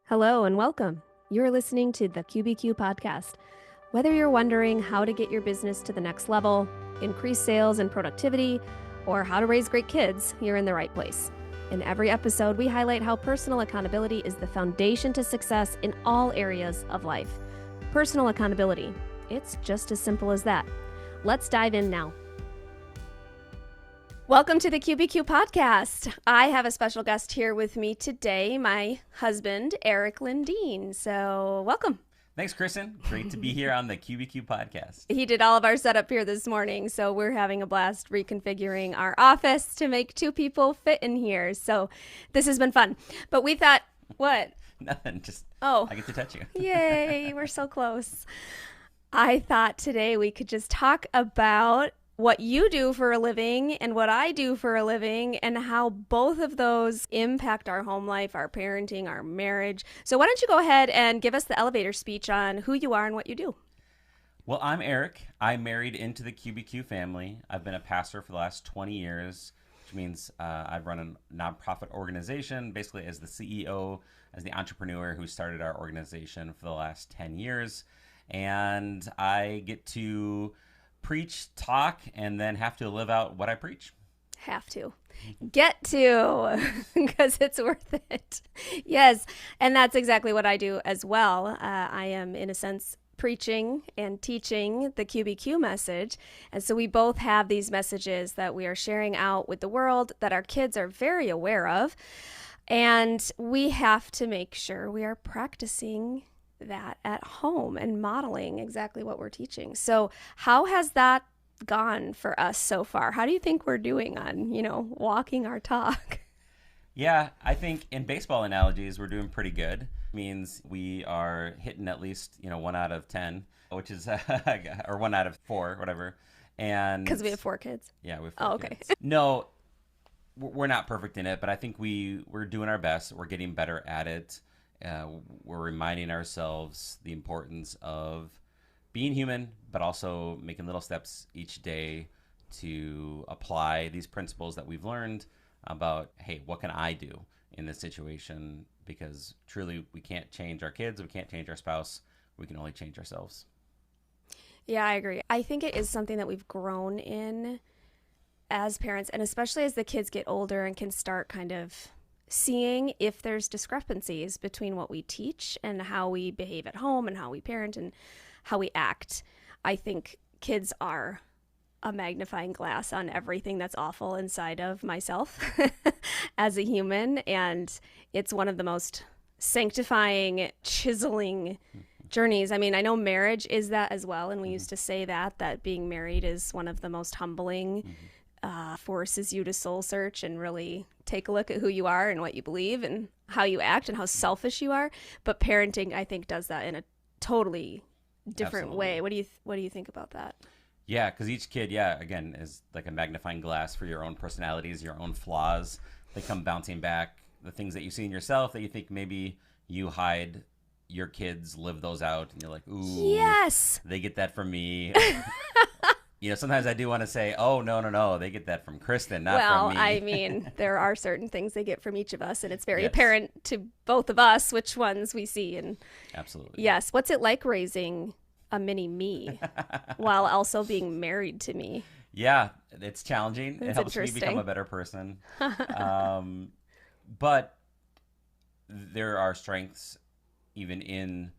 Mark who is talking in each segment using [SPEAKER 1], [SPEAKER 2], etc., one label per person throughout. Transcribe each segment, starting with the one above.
[SPEAKER 1] Hello and welcome. You're listening to the QBQ podcast. Whether you're wondering how to get your business to the next level, increase sales and productivity, or how to raise great kids, you're in the right place. In every episode, we highlight how personal accountability is the foundation to success in all areas of life. Personal accountability. It's just as simple as that. Let's dive in now. Welcome to the QBQ podcast. I have a special guest here with me today, my husband, Erik Lindeen. So welcome.
[SPEAKER 2] Thanks, Kristin. Great to be here on the QBQ podcast.
[SPEAKER 1] He did all of our setup here this morning, so we're having a blast reconfiguring our office to make two people fit in here. So this has been fun. But we thought, what?
[SPEAKER 2] Nothing, just I get to touch you.
[SPEAKER 1] Yay, we're so close. I thought today we could just talk about what you do for a living and what I do for a living and how both of those impact our home life, our parenting, our marriage. So why don't you go ahead and give us the elevator speech on who you are and what you do?
[SPEAKER 2] Well, I'm Erik. I married into the QBQ family. I've been a pastor for the last 20 years, which means I've run a nonprofit organization, basically as the CEO, as the entrepreneur who started our organization for the last 10 years. And I get to preach, talk, and then have to live out what I preach.
[SPEAKER 1] Have to. Get to, because it's worth it. Yes, and that's exactly what I do as well. I am, in a sense, preaching and teaching the QBQ message. And so we both have these messages that we are sharing out with the world that our kids are very aware of. And we have to make sure we are practicing that at home and modeling exactly what we're teaching. So how has that gone for us so far? How do you think we're doing on, walking our talk?
[SPEAKER 2] Yeah, I think in baseball analogies, we're doing pretty good. It means we are hitting at least, 1 out of 10, which is, or 1 out of 4, whatever. And
[SPEAKER 1] because we have 4 kids.
[SPEAKER 2] Yeah, we have 4 kids. No, we're not perfect in it, but I think we're doing our best. We're getting better at it. We're reminding ourselves the importance of being human, but also making little steps each day to apply these principles that we've learned about, hey, what can I do in this situation? Because truly, we can't change our kids. We can't change our spouse. We can only change ourselves.
[SPEAKER 1] Yeah, I agree. I think it is something that we've grown in as parents, and especially as the kids get older and can start kind of seeing if there's discrepancies between what we teach and how we behave at home and how we parent and how we act. I think kids are a magnifying glass on everything that's awful inside of myself as a human. And it's one of the most sanctifying, chiseling journeys. I mean, I know marriage is that as well. And we used to say that being married is one of the most humbling forces you to soul search and really take a look at who you are and what you believe and how you act and how selfish you are. But parenting, I think, does that in a totally different way. What do you think about that?
[SPEAKER 2] Yeah, because each kid, again, is like a magnifying glass for your own personalities, your own flaws. They come bouncing back. The things that you see in yourself that you think maybe you hide, your kids live those out, and you're like, ooh,
[SPEAKER 1] yes,
[SPEAKER 2] they get that from me. Sometimes I do want to say, oh, no, they get that from Kristin, not from me.
[SPEAKER 1] Well, I mean, there are certain things they get from each of us, and it's very apparent to both of us which ones we see. And
[SPEAKER 2] absolutely.
[SPEAKER 1] Yes. What's it like raising a mini me while also being married to me?
[SPEAKER 2] Yeah, it's challenging. It helps me become a better person. But there are strengths even in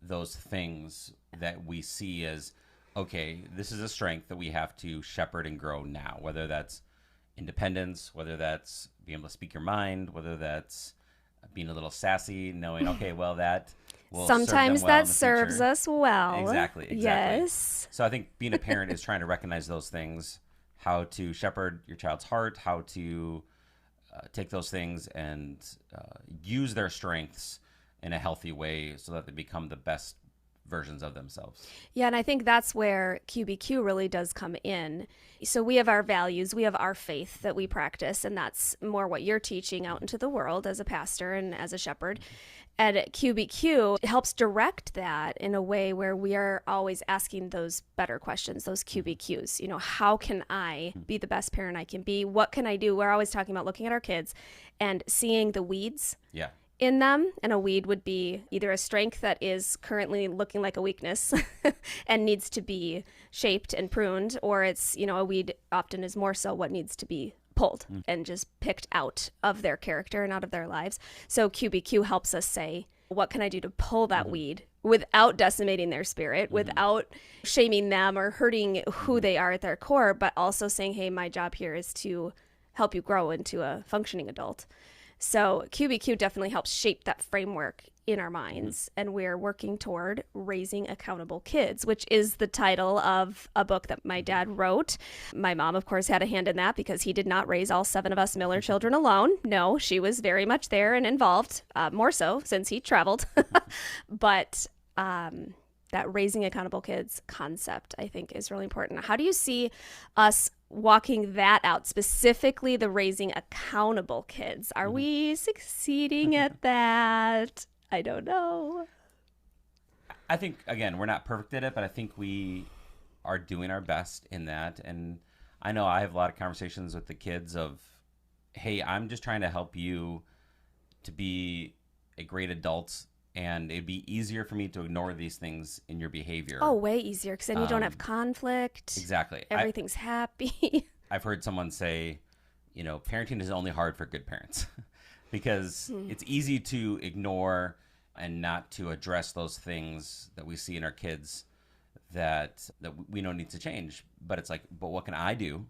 [SPEAKER 2] those things that we see as, okay, this is a strength that we have to shepherd and grow now, whether that's independence, whether that's being able to speak your mind, whether that's being a little sassy, knowing, okay, well, that will
[SPEAKER 1] sometimes
[SPEAKER 2] serve them well
[SPEAKER 1] that serves us well.
[SPEAKER 2] Exactly.
[SPEAKER 1] Yes.
[SPEAKER 2] So I think being a parent is trying to recognize those things, how to shepherd your child's heart, how to take those things and use their strengths in a healthy way so that they become the best versions of themselves.
[SPEAKER 1] Yeah, and I think that's where QBQ really does come in. So we have our values, we have our faith that we practice, and that's more what you're teaching out into the world as a pastor and as a shepherd. And QBQ helps direct that in a way where we are always asking those better questions, those QBQs. How can I be the best parent I can be? What can I do? We're always talking about looking at our kids and seeing the weeds in them, and a weed would be either a strength that is currently looking like a weakness and needs to be shaped and pruned, or it's, a weed often is more so what needs to be pulled and just picked out of their character and out of their lives. So QBQ helps us say, what can I do to pull that weed without decimating their spirit, without shaming them or hurting who they are at their core, but also saying, hey, my job here is to help you grow into a functioning adult. So QBQ definitely helps shape that framework in our minds. And we're working toward Raising Accountable Kids, which is the title of a book that my dad wrote. My mom, of course, had a hand in that because he did not raise all 7 of us Miller children alone. No, she was very much there and involved, more so since he traveled. But that Raising Accountable Kids concept, I think, is really important. How do you see us walking that out, specifically the Raising Accountable Kids? Are we succeeding at that? I don't know.
[SPEAKER 2] I think, again, we're not perfect at it, but I think we are doing our best in that. And I know I have a lot of conversations with the kids of, hey, I'm just trying to help you to be a great adult, and it'd be easier for me to ignore these things in your behavior.
[SPEAKER 1] Oh, way easier, because then you don't have conflict.
[SPEAKER 2] Exactly.
[SPEAKER 1] Everything's happy.
[SPEAKER 2] I've heard someone say, parenting is only hard for good parents because it's easy to ignore and not to address those things that we see in our kids that we know need to change. But it's like, but what can I do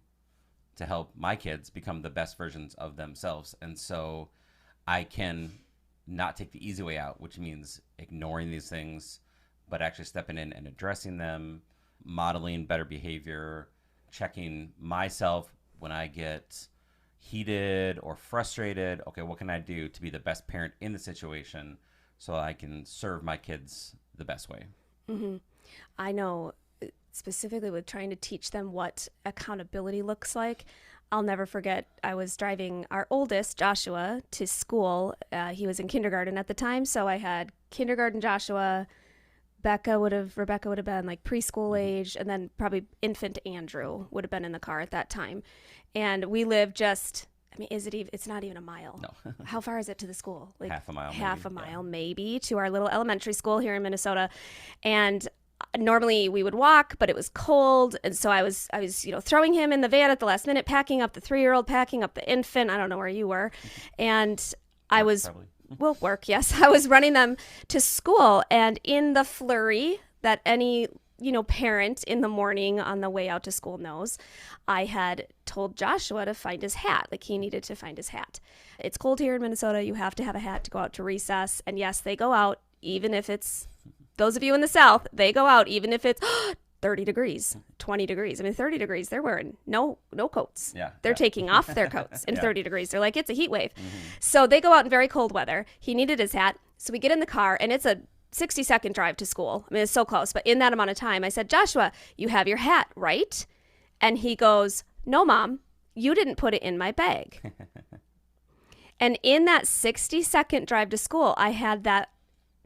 [SPEAKER 2] to help my kids become the best versions of themselves? And so I can not take the easy way out, which means ignoring these things, but actually stepping in and addressing them, modeling better behavior, checking myself when I get heated or frustrated. Okay, what can I do to be the best parent in the situation so I can serve my kids the best way?
[SPEAKER 1] Mm-hmm. I know specifically with trying to teach them what accountability looks like. I'll never forget, I was driving our oldest, Joshua, to school. He was in kindergarten at the time, so I had kindergarten Joshua, Rebecca would have been like preschool age, and then probably infant Andrew would have been in the car at that time. And we lived just, it's not even a mile.
[SPEAKER 2] No.
[SPEAKER 1] How far is it to the school? Like
[SPEAKER 2] half a mile.
[SPEAKER 1] Half a mile, maybe, to our little elementary school here in Minnesota. And normally we would walk, but it was cold, and so I was throwing him in the van at the last minute, packing up the 3-year-old, packing up the infant. I don't know where you were, and I was work. Yes, I was running them to school, and in the flurry that any parent in the morning on the way out to school knows, I had told Joshua to find his hat. Like, he needed to find his hat. It's cold here in Minnesota. You have to have a hat to go out to recess, and yes, they go out even if it's. Those of you in the South, they go out even if it's 30 degrees, 20 degrees. 30 degrees, they're wearing no coats.
[SPEAKER 2] Yeah,
[SPEAKER 1] they're taking off their coats in 30 degrees. They're like, it's a heat wave. So they go out in very cold weather. He needed his hat. So we get in the car, and it's a 60-second drive to school. It's so close. But in that amount of time, I said, Joshua, you have your hat, right? And he goes, no, Mom, you didn't put it in my bag. And in that 60-second drive to school, I had that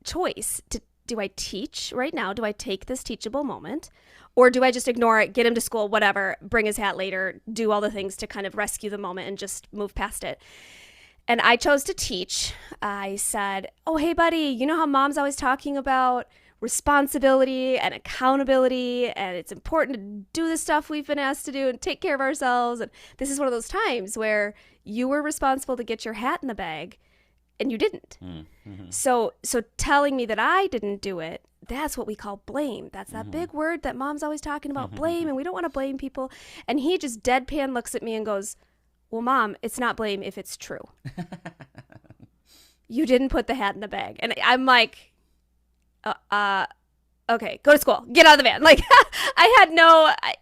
[SPEAKER 1] choice to, do I teach right now? Do I take this teachable moment? Or do I just ignore it, get him to school, whatever, bring his hat later, do all the things to kind of rescue the moment and just move past it? And I chose to teach. I said, oh, hey, buddy, you know how Mom's always talking about responsibility and accountability, and it's important to do the stuff we've been asked to do and take care of ourselves. And this is one of those times where you were responsible to get your hat in the bag, and you didn't. Mm-hmm. So telling me that I didn't do it, that's what we call blame. That's that big word that Mom's always talking about, blame, and we don't want to blame people. And he just deadpan looks at me and goes, well, Mom, it's not blame if it's true. You didn't put the hat in the bag. And I'm like, okay, go to school. Get out of the van. Like,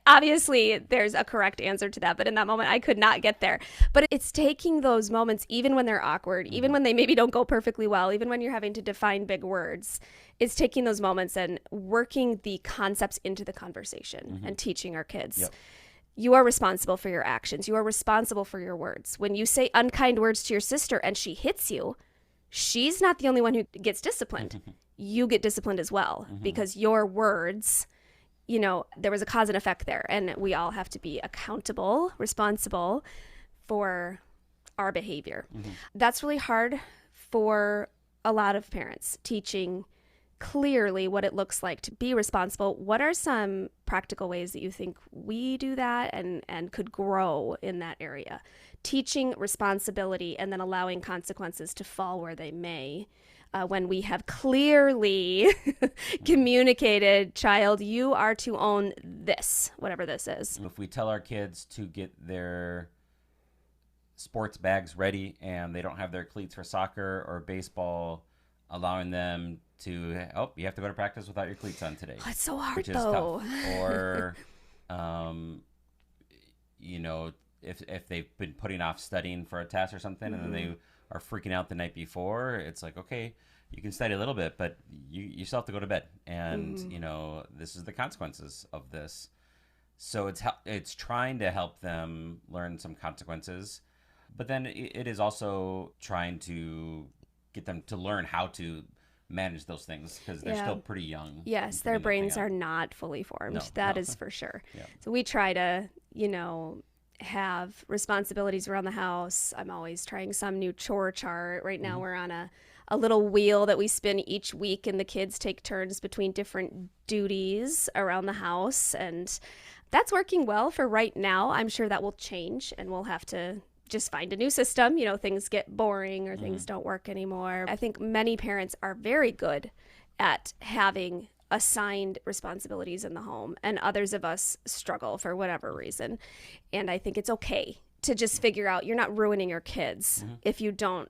[SPEAKER 1] obviously there's a correct answer to that, but in that moment I could not get there. But it's taking those moments, even when they're awkward, even when they maybe don't go perfectly well, even when you're having to define big words, it's taking those moments and working the concepts into the conversation and teaching our kids. Yep. You are responsible for your actions. You are responsible for your words. When you say unkind words to your sister and she hits you, she's not the only one who gets disciplined. You get disciplined as well because your words, there was a cause and effect there, and we all have to be accountable, responsible for our behavior. That's really hard for a lot of parents teaching clearly what it looks like to be responsible. What are some practical ways that you think we do that and could grow in that area? Teaching responsibility and then allowing consequences to fall where they may. When we have clearly communicated, child, you are to own this, whatever this is.
[SPEAKER 2] If we tell our kids to get their sports bags ready and they don't have their cleats for soccer or baseball, allowing them to, you have to go to practice without your cleats on today.
[SPEAKER 1] Oh, it's so hard,
[SPEAKER 2] which is
[SPEAKER 1] though.
[SPEAKER 2] Tough. Or, if they've been putting off studying for a test or something, and then they are freaking out the night before, it's like, okay, you can study a little bit, but you still have to go to bed. And, this is the consequences of this. So it's trying to help them learn some consequences. But then it is also trying to get them to learn how to manage those things because they're still pretty young.
[SPEAKER 1] Yes, their brains are not fully formed.
[SPEAKER 2] No,
[SPEAKER 1] that is for sure.
[SPEAKER 2] Yeah.
[SPEAKER 1] So we try to, have responsibilities around the house. I'm always trying some new chore chart. Right now we're on a little wheel that we spin each week, and the kids take turns between different duties around the house. And that's working well for right now. I'm sure that will change, and we'll have to just find a new system. Things get boring or things don't work anymore. I think many parents are very good at having assigned responsibilities in the home, and others of us struggle for whatever reason. And I think it's okay to just figure out you're not ruining your kids if you don't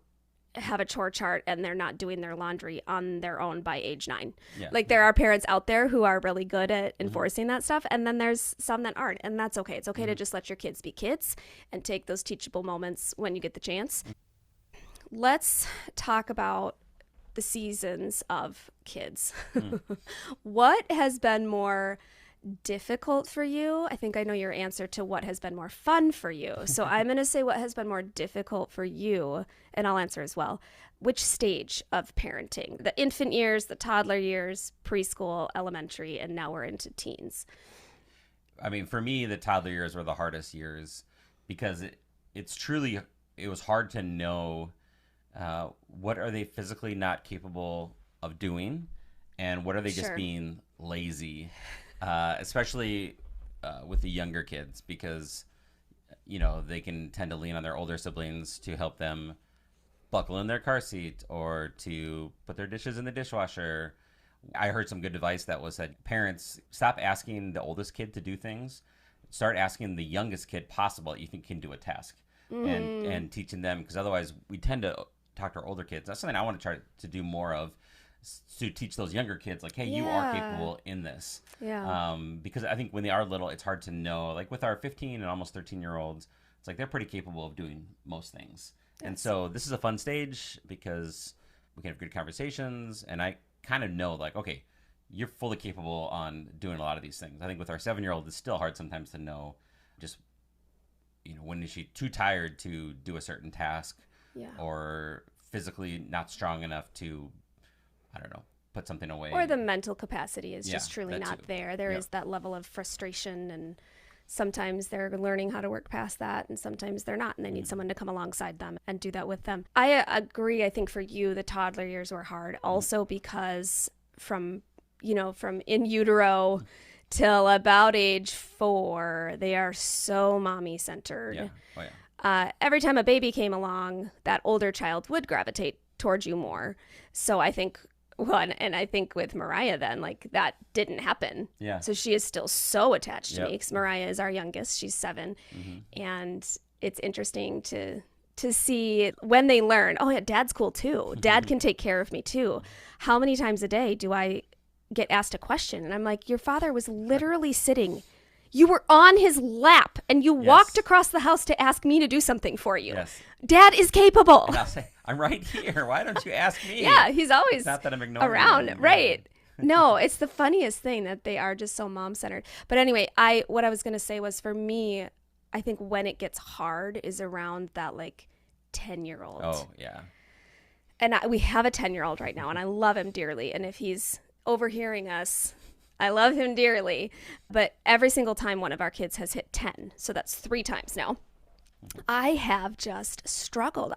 [SPEAKER 1] have a chore chart and they're not doing their laundry on their own by age 9. Yeah. Like there are parents out there who are really good at enforcing that stuff, and then there's some that aren't, and that's okay. It's okay to just let your kids be kids and take those teachable moments when you get the chance. Let's talk about the seasons of kids. What has been more difficult for you? I think I know your answer to what has been more fun for you. So I'm going to say what has been more difficult for you, and I'll answer as well. Which stage of parenting? The infant years, the toddler years, preschool, elementary, and now we're into teens.
[SPEAKER 2] I mean, for me, the toddler years were the hardest years because it was hard to know what are they physically not capable of doing, and what are they just being lazy, especially with the younger kids, because they can tend to lean on their older siblings to help them buckle in their car seat or to put their dishes in the dishwasher. I heard some good advice that was that parents stop asking the oldest kid to do things, start asking the youngest kid possible that you think can do a task, and teaching them, because otherwise we tend to talk to our older kids. That's something I want to try to do more of, to teach those younger kids, like, hey, you are capable in this. Yeah. Because I think when they are little, it's hard to know. Like with our 15 and almost 13-year-olds, it's like they're pretty capable of doing most things. Yes. And so this is a fun stage because we can have good conversations, and I kind of know, like, okay, you're fully capable on doing a lot of these things. I think with our 7-year-old, it's still hard sometimes to know just, when is she too tired to do a certain task, or physically not strong enough to, I don't know, put something away.
[SPEAKER 1] Or the mental capacity is just truly not there. There is that level of frustration, and sometimes they're learning how to work past that, and sometimes they're not, and they need someone to come alongside them and do that with them. I agree. I think for you, the toddler years were hard also because from in utero till about age 4, they are so mommy centered. Yeah. Oh, yeah. Every time a baby came along, that older child would gravitate towards you more. So I think, and I think with Mariah then, like, that didn't happen. Yeah. So she is still so attached to me, because Mariah is our youngest. She's 7. And it's interesting to see when they learn, oh yeah, dad's cool too. Dad can take care of me too. How many times a day do I get asked a question? And I'm like, your father was literally sitting. You were on his lap, and you walked across the house to ask me to do something for you. Yes. Dad is capable.
[SPEAKER 2] And I'll say, I'm right here. Why don't you ask me?
[SPEAKER 1] Yeah, he's always
[SPEAKER 2] it's not that I'm ignoring
[SPEAKER 1] around.
[SPEAKER 2] You.
[SPEAKER 1] Right. No, it's the funniest thing that they are just so mom-centered. But anyway, what I was going to say was, for me, I think when it gets hard is around that, like, 10-year-old.
[SPEAKER 2] Oh, yeah.
[SPEAKER 1] And we have a 10-year-old right now, and I love him dearly. And if he's overhearing us, I love him dearly. But every single time one of our kids has hit 10, so that's 3 times now, I have just struggled.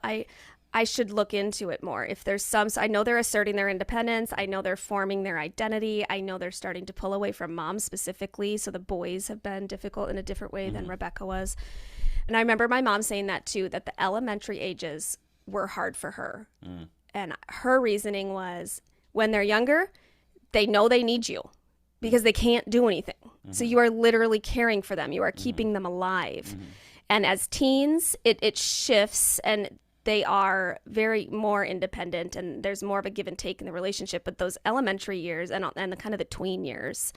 [SPEAKER 1] I should look into it more. If there's some, so I know they're asserting their independence. I know they're forming their identity. I know they're starting to pull away from mom specifically. So the boys have been difficult in a different way than Rebecca was. And I remember my mom saying that too, that the elementary ages were hard for her. And her reasoning was when they're younger, they know they need you because they can't do anything. So you are literally caring for them. You are keeping them alive. And as teens, it shifts and they are very more independent and there's more of a give and take in the relationship. But those elementary years and the kind of the tween years,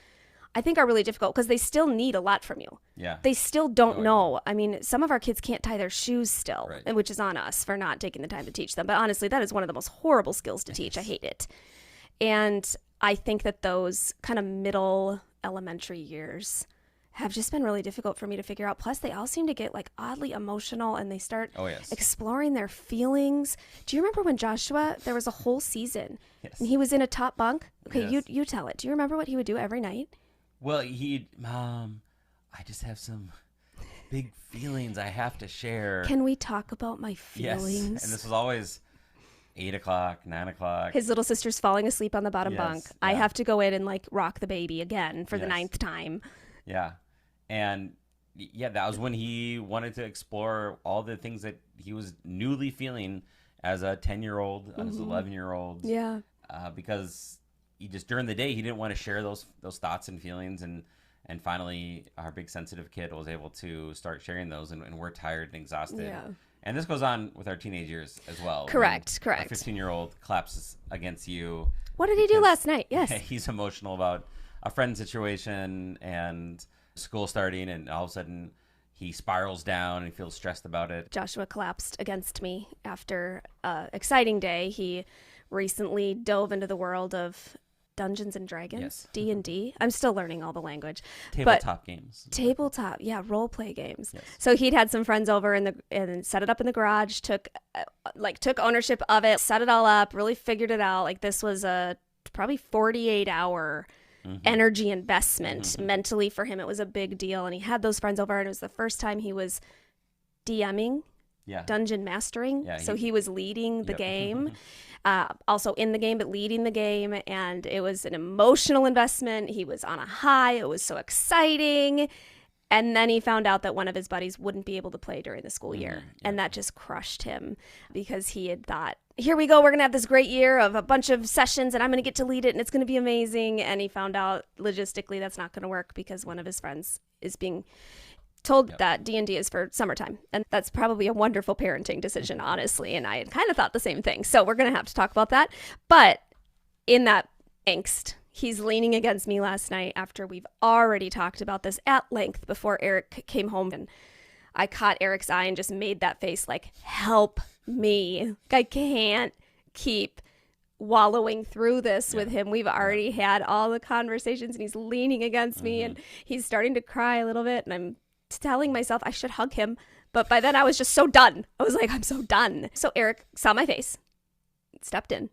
[SPEAKER 1] I think are really difficult because they still need a lot from you.
[SPEAKER 2] Yeah.
[SPEAKER 1] They still don't know. I mean, some of our kids can't tie their shoes still,
[SPEAKER 2] Right.
[SPEAKER 1] which is on us for not taking the time to teach them. But honestly, that is one of the most horrible skills to teach. I hate it. And I think that those kind of middle elementary years have just been really difficult for me to figure out. Plus, they all seem to get like oddly emotional and they start exploring their feelings. Do you remember when Joshua, there was a whole season and he was in a top bunk? Okay, you tell it. Do you remember what he would do every night?
[SPEAKER 2] Well, Mom, I just have some big feelings I have to share.
[SPEAKER 1] Can we talk about my feelings?
[SPEAKER 2] Yes, and this was always 8 o'clock, 9 o'clock.
[SPEAKER 1] His little sister's falling asleep on the bottom bunk.
[SPEAKER 2] Yeah.
[SPEAKER 1] I have to go in and like rock the baby again for the 9th time.
[SPEAKER 2] Yeah. And that was when he wanted to explore all the things that he was newly feeling as a 10-year-old, as an 11-year-old.
[SPEAKER 1] Yeah.
[SPEAKER 2] Because he just during the day he didn't want to share those thoughts and feelings, and finally our big sensitive kid was able to start sharing those, and we're tired and exhausted.
[SPEAKER 1] Yeah.
[SPEAKER 2] And this goes on with our teenage years as well.
[SPEAKER 1] Correct.
[SPEAKER 2] A 15-year-old collapses against you.
[SPEAKER 1] What did he do last night? Yes.
[SPEAKER 2] He's emotional about a friend situation and school starting, and all of a sudden he spirals down and feels stressed about it.
[SPEAKER 1] Joshua collapsed against me after an exciting day. He recently dove into the world of Dungeons and Dragons, D&D. I'm still learning all the language.
[SPEAKER 2] Tabletop games.
[SPEAKER 1] Tabletop, role play games.
[SPEAKER 2] Yes.
[SPEAKER 1] So he'd had some friends over and set it up in the garage, took ownership of it, set it all up, really figured it out. Like this was a probably 48-hour energy investment mentally for him. It was a big deal, and he had those friends over, and it was the first time he was DMing, dungeon mastering. So he was leading the game. Also in the game, but leading the game. And it was an emotional investment. He was on a high. It was so exciting. And then he found out that one of his buddies wouldn't be able to play during the school year. And that just crushed him because he had thought, here we go. We're going to have this great year of a bunch of sessions and I'm going to get to lead it and it's going to be amazing. And he found out logistically that's not going to work because one of his friends is being told that D&D is for summertime. And that's probably a wonderful parenting decision, honestly. And I had kind of thought the ssame thing. So we're going to have to talk about that. But in that angst, he's leaning against me last night after we've already talked about this at length before Erik came home. And I caught Erik's eye and just made that face like, help me. I can't keep wallowing through this with him. We've already had all the conversations and he's leaning against me and he's starting to cry a little bit. And I'm telling myself I should hug him. But by then I was just so done. I was like, I'm so done. So Erik saw my face, stepped in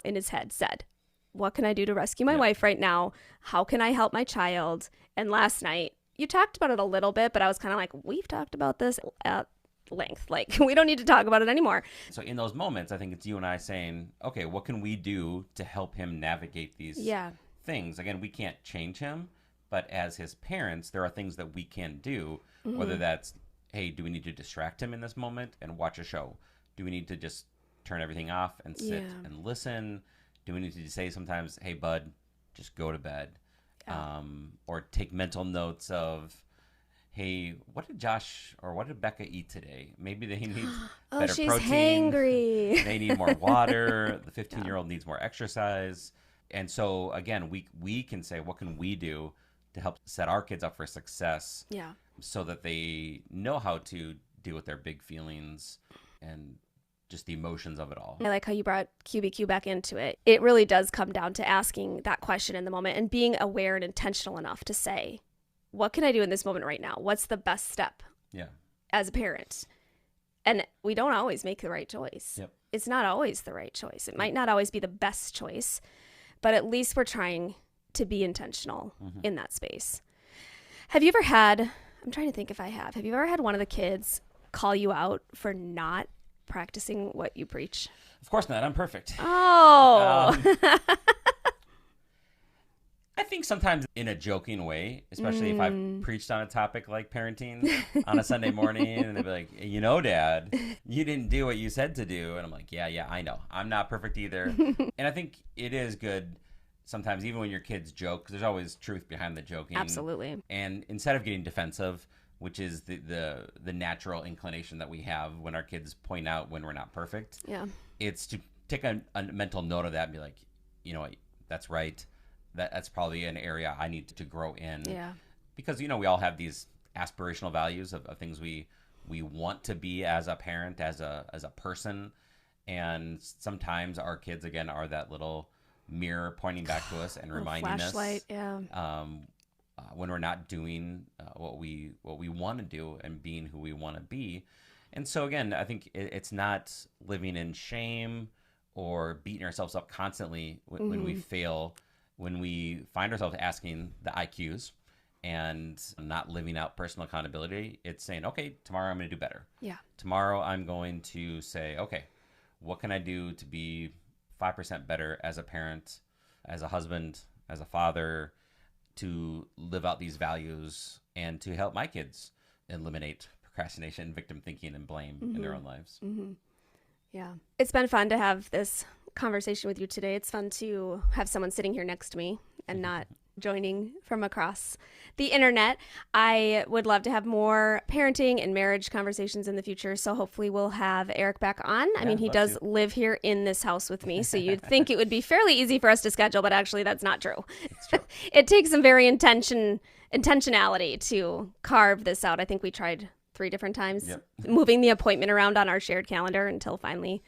[SPEAKER 1] his head, said, what can I do to rescue my wife right now? How can I help my child? And last night, you talked about it a little bit, but I was kind of like, we've talked about this at length. Like, we don't need to talk about it anymore.
[SPEAKER 2] So in those moments, I think it's you and I saying, okay, what can we do to help him navigate these things? Again, we can't change him, but as his parents, there are things that we can do, whether that's, hey, do we need to distract him in this moment and watch a show? Do we need to just turn everything off and sit and listen? Do we need to say sometimes, hey, bud, just go to bed? Or take mental notes of, hey, what did Josh or what did Becca eat today? Maybe they need better
[SPEAKER 1] she's
[SPEAKER 2] protein.
[SPEAKER 1] Hangry.
[SPEAKER 2] They need more water. The 15-year-old needs more exercise. And so, again, we can say, what can we do to help set our kids up for success so that they know how to deal with their big feelings and just the emotions of it all.
[SPEAKER 1] I like how you brought QBQ back into it. It really does come down to asking that question in the moment and being aware and intentional enough to say, what can I do in this moment right now? What's the best step as a parent? And we don't always make the right choice. It's not always the right choice. It might not always be the best choice, but at least we're trying to be intentional in that space. Have you ever had, I'm trying to think if I have you ever had one of the kids call you out for not practicing what you preach?
[SPEAKER 2] Of course not. I'm perfect.
[SPEAKER 1] Oh.
[SPEAKER 2] I think sometimes in a joking way, especially if I've preached on a topic like parenting on a Sunday morning, and they'll be like, Dad, you didn't do what you said to do. And I'm like, yeah, I know. I'm not perfect either. And I think it is good sometimes, even when your kids joke, 'cause there's always truth behind the joking.
[SPEAKER 1] Absolutely.
[SPEAKER 2] And instead of getting defensive, which is the natural inclination that we have when our kids point out when we're not perfect, it's to take a mental note of that and be like, you know what, that's right. That's probably an area I need to grow in.
[SPEAKER 1] Yeah.
[SPEAKER 2] Because, we all have these aspirational values of things we want to be as a parent, as a person. And sometimes our kids, again, are that little mirror pointing back to us and reminding
[SPEAKER 1] flashlight,
[SPEAKER 2] us when we're not doing what we want to do and being who we want to be. And so, again, I think it's not living in shame or beating ourselves up constantly when we fail. When we find ourselves asking the IQs and not living out personal accountability, it's saying, okay, tomorrow I'm going to do better.
[SPEAKER 1] Yeah.
[SPEAKER 2] Tomorrow I'm going to say, okay, what can I do to be 5% better as a parent, as a husband, as a father, to live out these values and to help my kids eliminate procrastination, victim thinking, and blame in their own lives.
[SPEAKER 1] Mm-hmm. Yeah. It's been fun to have this conversation with you today. It's fun to have someone sitting here next to me and not joining from across the internet. I would love to have more parenting and marriage conversations in the future, so hopefully we'll have Erik back on. I mean, he does live here in this house with me, so you'd think it would be fairly easy for us to schedule, but actually that's not true.
[SPEAKER 2] It's true.
[SPEAKER 1] It takes some very intentionality to carve this out. I think we tried 3 different times, moving the appointment around on our shared calendar until finally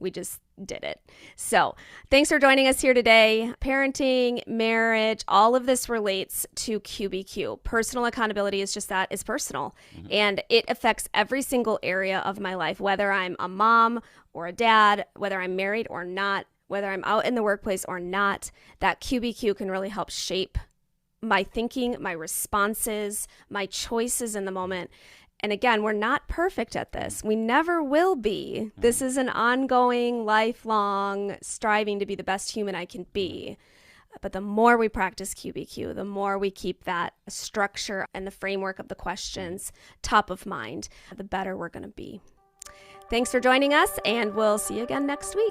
[SPEAKER 1] we just did it. So thanks for joining us here today. Parenting, marriage, all of this relates to QBQ. Personal accountability is just that, it's personal. And it affects every single area of my life, whether I'm a mom or a dad, whether I'm married or not, whether I'm out in the workplace or not. That QBQ can really help shape my thinking, my responses, my choices in the moment. And again, we're not perfect at this. We never will be. This is an ongoing, lifelong striving to be the best human I can be. But the more we practice QBQ, the more we keep that structure and the framework of the questions top of mind, the better we're going to be. Thanks for joining us, and we'll see you again next week.